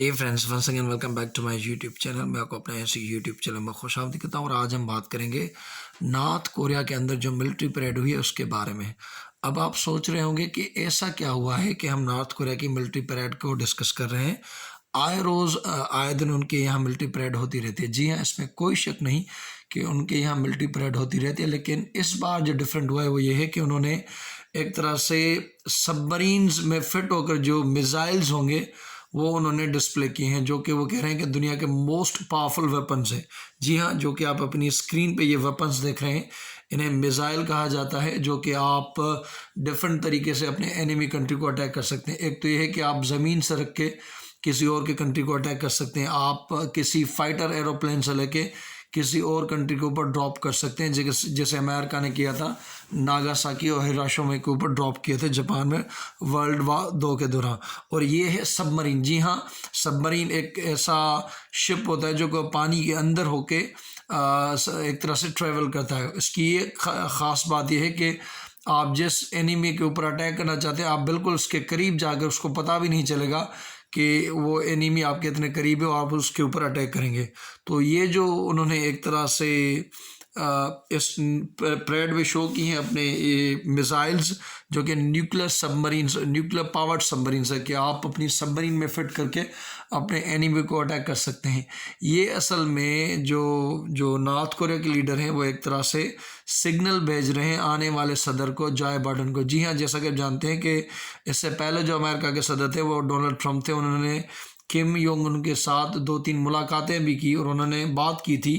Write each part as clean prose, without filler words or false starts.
Hey friends, once again welcome back to my YouTube channel. मैं आपको अपने ऐसे यूट्यूब चैनल में खुशामदीद कहता हूँ और आज हम बात करेंगे नॉर्थ कोरिया के अंदर जो मिलिट्री परेड हुई है उसके बारे में। अब आप सोच रहे होंगे कि ऐसा क्या हुआ है कि हम नॉर्थ कोरिया की मिलिट्री परेड को डिस्कस कर रहे हैं। आए रोज़ आए दिन उनके यहाँ मिलिट्री परेड होती रहती है। जी हाँ, इसमें कोई शक नहीं कि उनके यहाँ मिलिट्री परेड होती रहती है, लेकिन इस बार जो डिफरेंट हुआ है वो ये है कि उन्होंने एक तरह से सबमरीन्स में फिट होकर जो मिसाइल्स होंगे वो उन्होंने डिस्प्ले किए हैं, जो कि वो कह रहे हैं कि दुनिया के मोस्ट पावरफुल वेपन्स हैं। जी हाँ, जो कि आप अपनी स्क्रीन पे ये वेपन्स देख रहे हैं, इन्हें मिसाइल कहा जाता है, जो कि आप डिफरेंट तरीके से अपने एनिमी कंट्री को अटैक कर सकते हैं। एक तो ये है कि आप ज़मीन से रख के किसी और के कंट्री को अटैक कर सकते हैं। आप किसी फाइटर एरोप्लेन से लेके किसी और कंट्री के ऊपर ड्रॉप कर सकते हैं, जैसे अमेरिका ने किया था नागासाकी और हिरोशिमा के ऊपर ड्रॉप किए थे जापान में वर्ल्ड वार 2 के दौरान। और ये है सबमरीन। जी हाँ, सबमरीन एक ऐसा शिप होता है जो कि पानी के अंदर होके एक तरह से ट्रेवल करता है। इसकी ये ख़ास बात यह है कि आप जिस एनिमी के ऊपर अटैक करना चाहते हैं, आप बिल्कुल उसके करीब जाकर उसको पता भी नहीं चलेगा कि वो एनिमी आपके इतने करीब है और आप उसके ऊपर अटैक करेंगे। तो ये जो उन्होंने एक तरह से इस परेड में शो की हैं अपने ये मिसाइल्स, जो कि nuclear submarines, nuclear powered submarines है, कि आप अपनी सबमरीन में फिट करके अपने एनिमी को अटैक कर सकते हैं। ये असल में जो नॉर्थ कोरिया के लीडर हैं वो एक तरह से सिग्नल भेज रहे हैं आने वाले सदर को, जॉय बाइडेन को। जी हाँ, जैसा कि आप जानते हैं कि इससे पहले जो अमेरिका के सदर थे वो डोनाल्ड ट्रंप थे। उन्होंने किम योंग उन के साथ 2-3 मुलाकातें भी की और उन्होंने बात की थी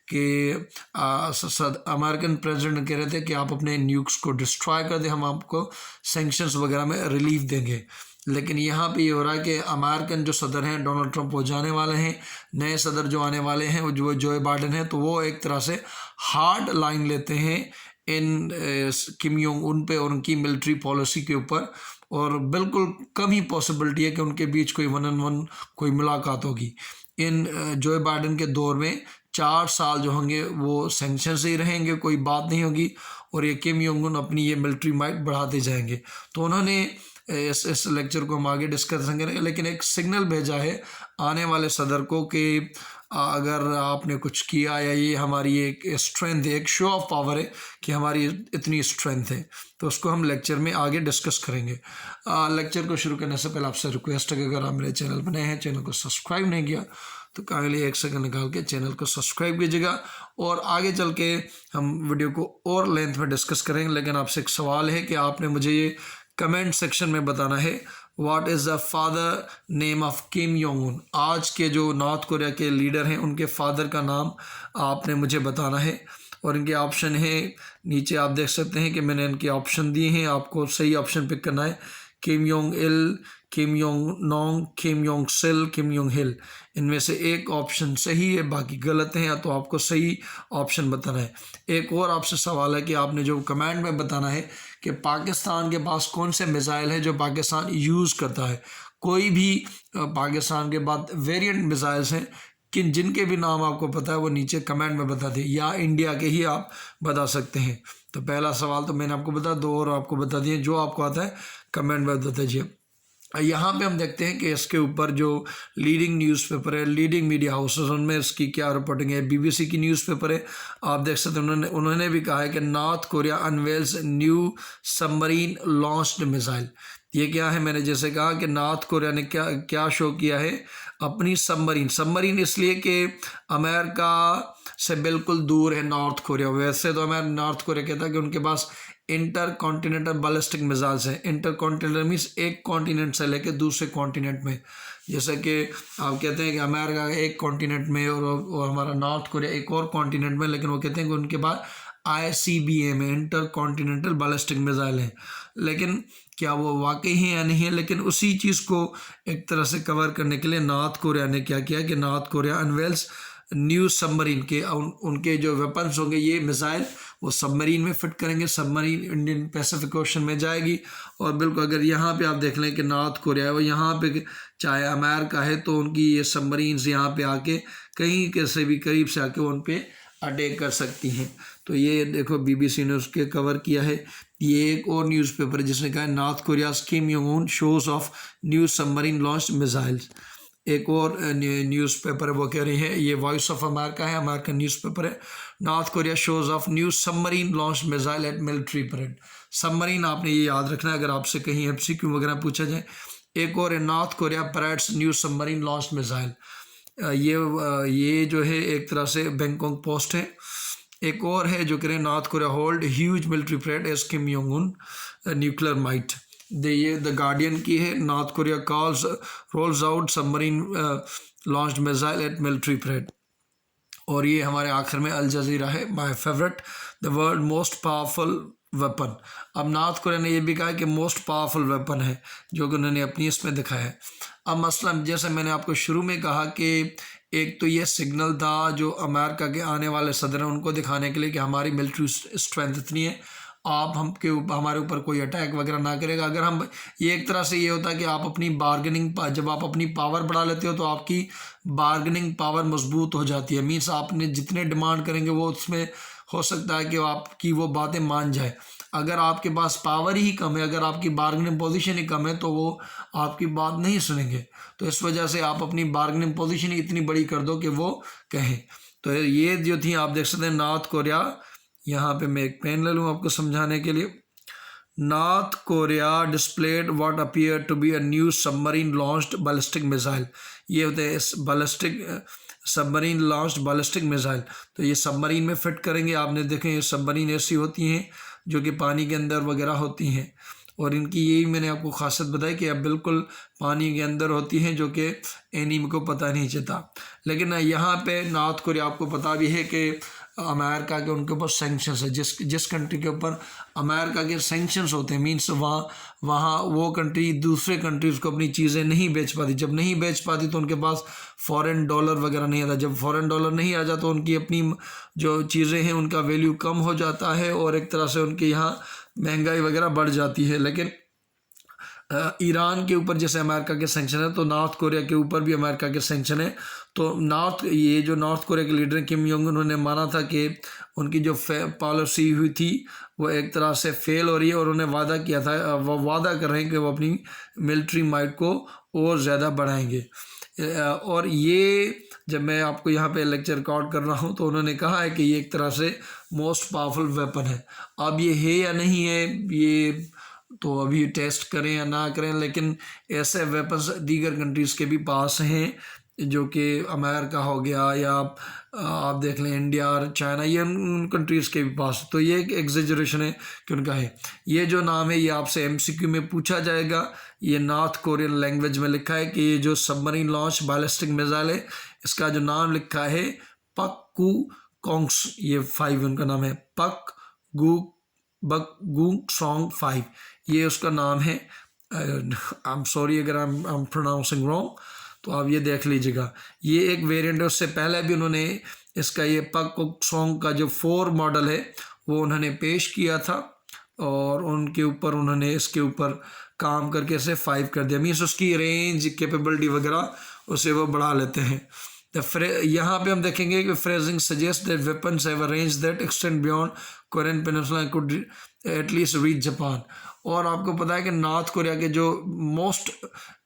कि अमेरिकन प्रेसिडेंट कह रहे थे कि आप अपने न्यूक्स को डिस्ट्रॉय कर दें, हम आपको सैंक्शंस वगैरह में रिलीफ देंगे। लेकिन यहाँ पे ये हो रहा है कि अमेरिकन जो सदर हैं डोनाल्ड ट्रंप वो जाने वाले हैं, नए सदर जो आने वाले हैं वो जो बाइडेन है, तो वो एक तरह से हार्ड लाइन लेते हैं इन किम योंग उन पे और उनकी मिलिट्री पॉलिसी के ऊपर। और बिल्कुल कम ही पॉसिबिलिटी है कि उनके बीच कोई 1-on-1 कोई मुलाकात होगी। इन जो बाइडेन के दौर में 4 साल जो होंगे वो सैंक्शन से ही रहेंगे, कोई बात नहीं होगी, और ये किम योंग उन अपनी ये मिलिट्री माइट बढ़ाते जाएंगे। तो उन्होंने इस लेक्चर को हम आगे डिस्कस करेंगे, लेकिन एक सिग्नल भेजा है आने वाले सदर को कि अगर आपने कुछ किया या ये हमारी एक स्ट्रेंथ है, एक शो ऑफ पावर है कि हमारी इतनी स्ट्रेंथ है, तो उसको हम लेक्चर में आगे डिस्कस करेंगे। लेक्चर को शुरू करने से पहले आपसे रिक्वेस्ट है कि अगर आप मेरे चैनल पर नए हैं, चैनल को सब्सक्राइब नहीं किया तो काइंडली 1 सेकंड निकाल के चैनल को सब्सक्राइब कीजिएगा। और आगे चल के हम वीडियो को और लेंथ में डिस्कस करेंगे, लेकिन आपसे एक सवाल है कि आपने मुझे ये कमेंट सेक्शन में बताना है, what is the father name of Kim Jong उन। आज के जो नॉर्थ कोरिया के लीडर हैं उनके फादर का नाम आपने मुझे बताना है। और इनके ऑप्शन है नीचे, आप देख सकते हैं कि मैंने इनके ऑप्शन दिए हैं, आपको सही ऑप्शन पिक करना है। किम योंग इल, किम योंग नोंग, किम योंग सिल, किम योंग हिल। इनमें से एक ऑप्शन सही है, बाकी गलत हैं, या तो आपको सही ऑप्शन बताना है। एक और आपसे सवाल है कि आपने जो कमेंट में बताना है कि पाकिस्तान के पास कौन से मिसाइल है जो पाकिस्तान यूज़ करता है। कोई भी पाकिस्तान के बाद वेरिएंट मिसाइल्स हैं जिनके भी नाम आपको पता है वो नीचे कमेंट में बता दें, या इंडिया के ही आप बता सकते हैं। तो पहला सवाल तो मैंने आपको बता, 2 और आपको बता दिए, जो आपको आता है कमेंट में बता दीजिए। यहाँ पे हम देखते हैं कि इसके ऊपर जो लीडिंग न्यूज़पेपर है, लीडिंग मीडिया हाउसेस, उनमें इसकी क्या रिपोर्टिंग है। बीबीसी की न्यूज़पेपर है, आप देख सकते हैं, उन्होंने भी कहा है कि north Korea unveils new submarine launched missile. ये क्या है, मैंने जैसे कहा कि नॉर्थ कोरिया ने क्या क्या शो किया है, अपनी सबमरीन इसलिए कि अमेरिका से बिल्कुल दूर है नॉर्थ कोरिया। वैसे तो नॉर्थ कोरिया कहता है कि उनके पास इंटर कॉन्टिनेंटल बैलिस्टिक मिसाइल्स हैं। इंटर कॉन्टिनेंटल मीन्स एक कॉन्टिनेंट से लेकर दूसरे कॉन्टिनेंट में। जैसे कि आप कहते हैं कि अमेरिका एक कॉन्टिनेंट में और हमारा नॉर्थ कोरिया एक और कॉन्टिनेंट में, लेकिन वो कहते हैं कि उनके पास ICBM में इंटर कॉन्टिनेंटल बैलिस्टिक मिसाइल हैं। लेकिन क्या वो वाकई हैं या नहीं है, लेकिन उसी चीज़ को एक तरह से कवर करने के लिए नॉर्थ कोरिया ने क्या किया कि north Korea unveils new submarine के उनके जो वेपन्स होंगे, ये मिसाइल वो सबमरीन में फिट करेंगे। सबमरीन इंडियन पैसिफिक ओशन में जाएगी। और बिल्कुल अगर यहाँ पे आप देख लें कि नॉर्थ कोरिया है वो यहाँ पे चाहे अमेरिका है, तो उनकी ये सबमरीन्स यहाँ पे आके कहीं के से भी करीब से आके उन पे अटैक कर सकती हैं। तो ये देखो बीबीसी ने उसके कवर किया है। ये एक और न्यूज़पेपर है जिसने कहा North Korea's Kim Jong Un shows off new submarine launched missiles. एक और न्यूज़पेपर है, वो कह रही है, ये वॉइस ऑफ अमेरिका है, अमेरिकन न्यूज़पेपर है, North Korea shows off new submarine launch missile at military parade. Submarine आपने ये याद रखना है अगर आपसे कहीं MCQ वगैरह पूछा जाए। एक और है, North Korea parades new submarine launch missile. ये जो है एक तरह से बैंकॉक पोस्ट है। एक और है जो कह रहे हैं, North Korea hold huge military parade as Kim Jong Un nuclear might. ये द गार्डियन की है, North Korea calls rolls out submarine launched missile at military parade. और ये हमारे आखिर में अल जजीरा है, my favourite, the world most powerful weapon. अब नॉर्थ कोरिया ने यह भी कहा कि मोस्ट पावरफुल वेपन है, जो कि उन्होंने अपनी इसमें दिखाया है। अब मसला जैसे मैंने आपको शुरू में कहा कि एक तो ये सिग्नल था जो अमेरिका के आने वाले सदर हैं उनको दिखाने के लिए कि हमारी मिलिट्री स्ट्रेंथ इतनी है, आप हमारे ऊपर कोई अटैक वगैरह ना करेगा। अगर हम ये एक तरह से ये होता है कि आप अपनी बार्गेनिंग, जब आप अपनी पावर बढ़ा लेते हो तो आपकी बार्गेनिंग पावर मजबूत हो जाती है। मीन्स आपने जितने डिमांड करेंगे वो उसमें हो सकता है कि आपकी वो बातें मान जाए। अगर आपके पास पावर ही कम है, अगर आपकी बार्गेनिंग पोजीशन ही कम है, तो वो आपकी बात नहीं सुनेंगे। तो इस वजह से आप अपनी बार्गेनिंग पोजीशन ही इतनी बड़ी कर दो कि वो कहें। तो ये जो थी आप देख सकते हैं नॉर्थ कोरिया, यहाँ पे मैं एक पेन ले लूँ आपको समझाने के लिए। North Korea displayed what appear to be a new submarine launched ballistic missile. ये होते हैं ballistic submarine launched ballistic missile. तो ये सबमरीन में फिट करेंगे। आपने देखें ये सबमरीन ऐसी होती हैं जो कि पानी के अंदर वगैरह होती हैं, और इनकी यही मैंने आपको खासियत बताई कि अब बिल्कुल पानी के अंदर होती हैं, जो कि एनिमी को पता नहीं चलता। लेकिन यहाँ पे नॉर्थ कोरिया आपको पता भी है कि अमेरिका के उनके ऊपर सेंक्शंस है। जिस कंट्री के ऊपर अमेरिका के सेंक्शंस होते हैं, मीन्स वहाँ वो कंट्री दूसरे कंट्रीज़ को अपनी चीज़ें नहीं बेच पाती। जब नहीं बेच पाती तो उनके पास फॉरेन डॉलर वगैरह नहीं आता। जब फॉरेन डॉलर नहीं आ जाता तो उनकी अपनी जो चीज़ें हैं उनका वैल्यू कम हो जाता है, और एक तरह से उनके यहाँ महंगाई वगैरह बढ़ जाती है। लेकिन ईरान के ऊपर जैसे अमेरिका के सेंक्शन है, तो नॉर्थ कोरिया के ऊपर भी अमेरिका के सेंक्शन है। तो ये जो नॉर्थ कोरिया के लीडर किम योंग उन्होंने माना था कि उनकी जो पॉलिसी हुई थी वो एक तरह से फेल हो रही है, और उन्होंने वादा किया था, वो वादा कर रहे हैं कि वो अपनी मिलिट्री माइट को और ज़्यादा बढ़ाएंगे। और ये जब मैं आपको यहाँ पे लेक्चर रिकॉर्ड कर रहा हूँ तो उन्होंने कहा है कि ये एक तरह से मोस्ट पावरफुल वेपन है। अब ये है या नहीं है, ये तो अभी टेस्ट करें या ना करें, लेकिन ऐसे वेपन्स दीगर कंट्रीज़ के भी पास हैं, जो कि अमेरिका हो गया या आप देख लें इंडिया और चाइना, ये उन कंट्रीज़ के भी पास। तो ये एक एग्जेजरेशन है कि उनका है। ये जो नाम है ये आपसे MCQ में पूछा जाएगा। ये नॉर्थ कोरियन लैंग्वेज में लिखा है कि ये जो सबमरीन लॉन्च बैलिस्टिक मिसाइल है, इसका जो नाम लिखा है पक कोंग्स, ये 5 उनका नाम है, पक गू सॉन्ग 5, ये उसका नाम है। आई एम सॉरी अगर आई एम प्रोनाउंसिंग रॉन्ग, तो आप ये देख लीजिएगा। ये एक वेरिएंट है, उससे पहले भी उन्होंने इसका ये पक सॉन्ग का जो 4 मॉडल है वो उन्होंने पेश किया था, और उनके ऊपर उन्होंने इसके ऊपर काम करके इसे 5 कर दिया। मीन्स उसकी रेंज कैपेबिलिटी वगैरह उसे वो बढ़ा लेते हैं। यहाँ पे हम देखेंगे कि phrasing suggest that weapons have a range that extend beyond Korean peninsula and could at least reach Japan. और आपको पता है कि नॉर्थ कोरिया के जो मोस्ट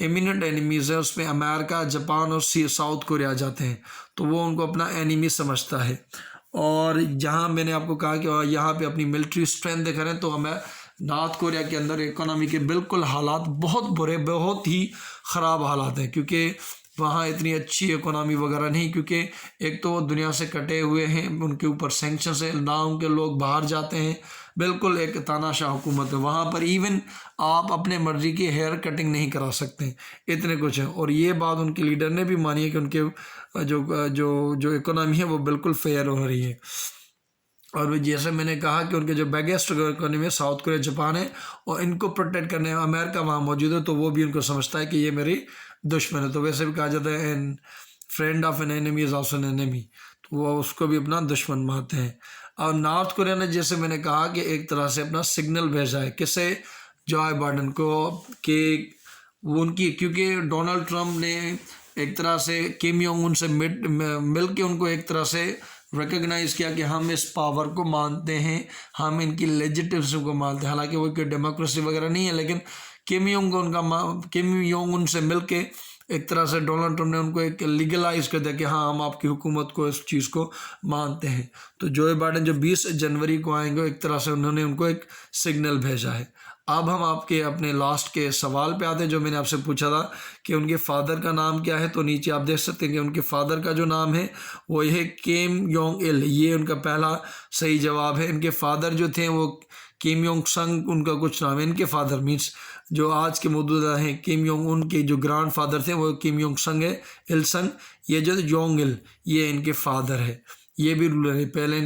एमिनेंट एनिमीज़ है उसमें अमेरिका, जापान और साउथ कोरिया जाते हैं, तो वो उनको अपना एनिमी समझता है। और जहाँ मैंने आपको कहा कि यहाँ पे अपनी मिलिट्री स्ट्रेंथ दिखा रहे हैं, तो हमें नॉर्थ कोरिया के अंदर इकोनॉमी के बिल्कुल हालात बहुत बुरे, बहुत ही ख़राब हालात हैं, क्योंकि वहाँ इतनी अच्छी इकोनॉमी वगैरह नहीं, क्योंकि एक तो वो दुनिया से कटे हुए हैं, उनके ऊपर सेंक्शंस है, ना उनके लोग बाहर जाते हैं, बिल्कुल एक तानाशाह हुकूमत है वहाँ पर। इवन आप अपने मर्जी की हेयर कटिंग नहीं करा सकते, इतने कुछ है। और ये बात उनके लीडर ने भी मानी है कि उनके जो इकोनॉमी है वो बिल्कुल फेयर हो रही है। और जैसे मैंने कहा कि उनके जो बिगेस्ट इकोनॉमी है साउथ कोरिया, जापान है, और इनको प्रोटेक्ट करने में अमेरिका वहाँ मौजूद है, तो वो भी उनको समझता है कि ये मेरी दुश्मन है। तो वैसे भी कहा जाता है an friend of an enemy is also an enemy, तो वो उसको भी अपना दुश्मन मानते हैं। और नॉर्थ कोरिया ने, जैसे मैंने कहा, कि एक तरह से अपना सिग्नल भेजा है किसे, जॉय बाइडेन को, कि वो उनकी, क्योंकि डोनाल्ड ट्रंप ने एक तरह से किम योंग उन से मिल के उनको एक तरह से रिकग्नाइज किया कि हम इस पावर को मानते हैं, हम इनकी लेजिटिमेसी को मानते हैं। हालांकि वो कोई डेमोक्रेसी वगैरह नहीं है, लेकिन किम योंग उन से मिल के एक तरह से डोनाल्ड ट्रंप ने उनको एक लीगलाइज कर दिया कि हाँ हम आपकी हुकूमत को इस चीज़ को मानते हैं। तो जो बाइडेन जो 20 जनवरी को आएंगे, एक तरह से उन्होंने उनको एक सिग्नल भेजा है। अब हम आपके अपने लास्ट के सवाल पे आते हैं जो मैंने आपसे पूछा था कि उनके फादर का नाम क्या है। तो नीचे आप देख सकते हैं कि उनके फादर का जो नाम है वो है किम योंग इल, ये उनका पहला सही जवाब है। इनके फादर जो थे वो किम योंग संग उनका कुछ नाम है। इनके फादर मीन्स जो आज के मौजूदा हैं किम योंग उन के जो ग्रैंड फादर थे वो किम योंग संग है, इल संग। ये जो योंग इल ये इनके फादर है, ये भी रूलर है। पहले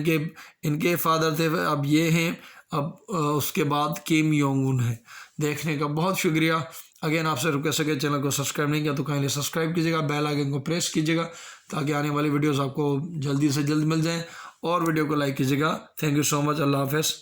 इनके फादर थे, अब ये हैं, अब उसके बाद किम योंग उन है। देखने का बहुत शुक्रिया। अगेन आपसे रिक्वेस्ट है कि चैनल को सब्सक्राइब नहीं किया तो काइंडली सब्सक्राइब कीजिएगा, बेल आइकन को प्रेस कीजिएगा ताकि आने वाली वीडियोस आपको जल्दी से जल्द मिल जाएं, और वीडियो को लाइक कीजिएगा। Thank you so much. अल्लाह हाफ़िज़।